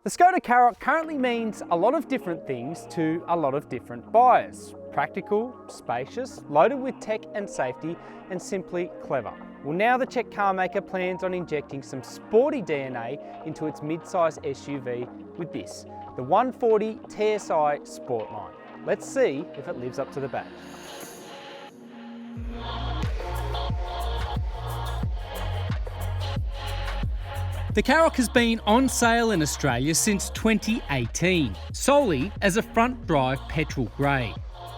The Skoda Karoq currently means a lot of different things to a lot of different buyers. Practical, spacious, loaded with tech and safety, and simply clever. Well, now the Czech car maker plans on injecting some sporty DNA into its mid-size SUV with this, the 140TSI Sportline. Let's see if it lives up to the badge. The Karoq has been on sale in Australia since 2018, solely as a front-drive petrol grey.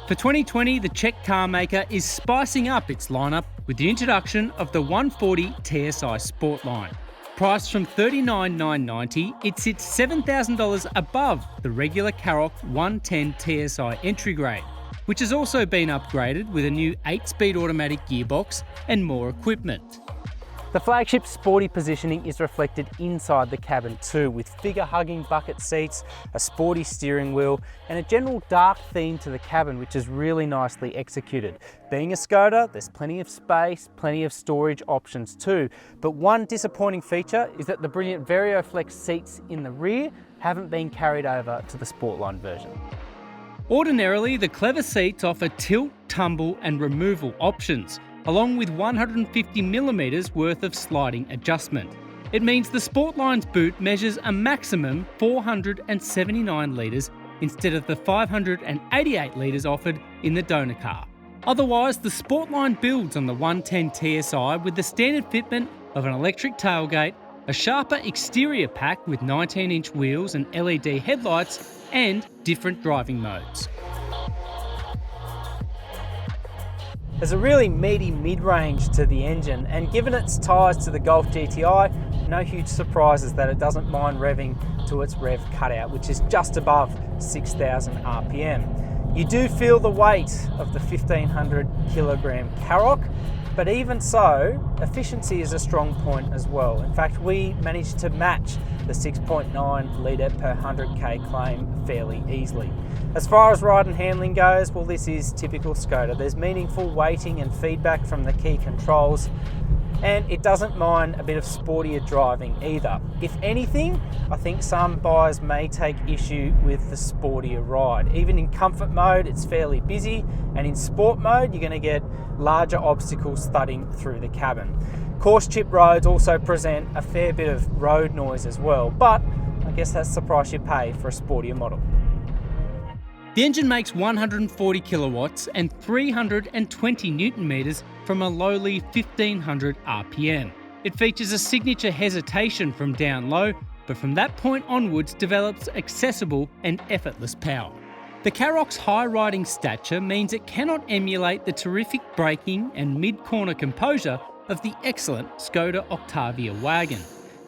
For 2020, the Czech car maker is spicing up its lineup with the introduction of the 140TSI Sportline. Priced from $39,990, it sits $7,000 above the regular Karoq 110TSI entry grade, which has also been upgraded with a new 8-speed automatic gearbox and more equipment. The flagship sporty positioning is reflected inside the cabin too, with figure-hugging bucket seats, a sporty steering wheel, and a general dark theme to the cabin, which is really nicely executed. Being a Skoda, there's plenty of space, plenty of storage options too, but one disappointing feature is that the brilliant VarioFlex seats in the rear haven't been carried over to the Sportline version. Ordinarily, the clever seats offer tilt, tumble, and removal options, along with 150mm worth of sliding adjustment. It means the Sportline's boot measures a maximum 479 litres instead of the 588 litres offered in the donor car. Otherwise, the Sportline builds on the 110TSI with the standard fitment of an electric tailgate, a sharper exterior pack with 19-inch wheels and LED headlights, and different driving modes. There's a really meaty mid-range to the engine, and given its ties to the Golf GTI, no huge surprises that it doesn't mind revving to its rev cutout, which is just above 6,000 RPM. You do feel the weight of the 1,500 kilogram Karoq, but even so, efficiency is a strong point as well. In fact, we managed to match the 6.9 litre per 100k claim fairly easily. As far as ride and handling goes, well, this is typical Skoda. There's meaningful weighting and feedback from the key controls, and it doesn't mind a bit of sportier driving either. If anything, I think some buyers may take issue with the sportier ride. Even in comfort mode, it's fairly busy, and in sport mode, you're going to get larger obstacles thudding through the cabin. Coarse chip roads also present a fair bit of road noise as well, but I guess that's the price you pay for a sportier model. The engine makes 140 kilowatts and 320 newton meters from a lowly 1500 RPM. It features a signature hesitation from down low, but from that point onwards develops accessible and effortless power. The Karoq's high riding stature means it cannot emulate the terrific braking and mid-corner composure of the excellent Skoda Octavia wagon.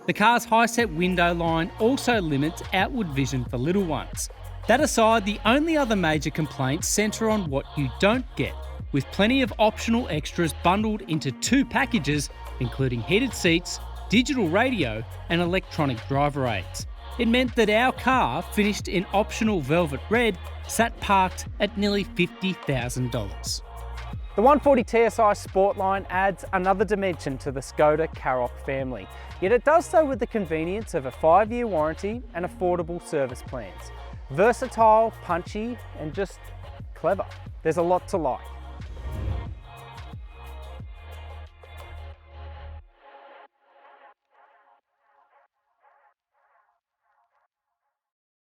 The car's high-set window line also limits outward vision for little ones. That aside, the only other major complaints centre on what you don't get, with plenty of optional extras bundled into 2 packages, including heated seats, digital radio, and electronic driver aids. It meant that our car, finished in optional velvet red, sat parked at nearly $50,000. The 140TSI Sportline adds another dimension to the Skoda Karoq family, yet it does so with the convenience of a 5-year warranty and affordable service plans. Versatile, punchy, and just clever. There's a lot to like.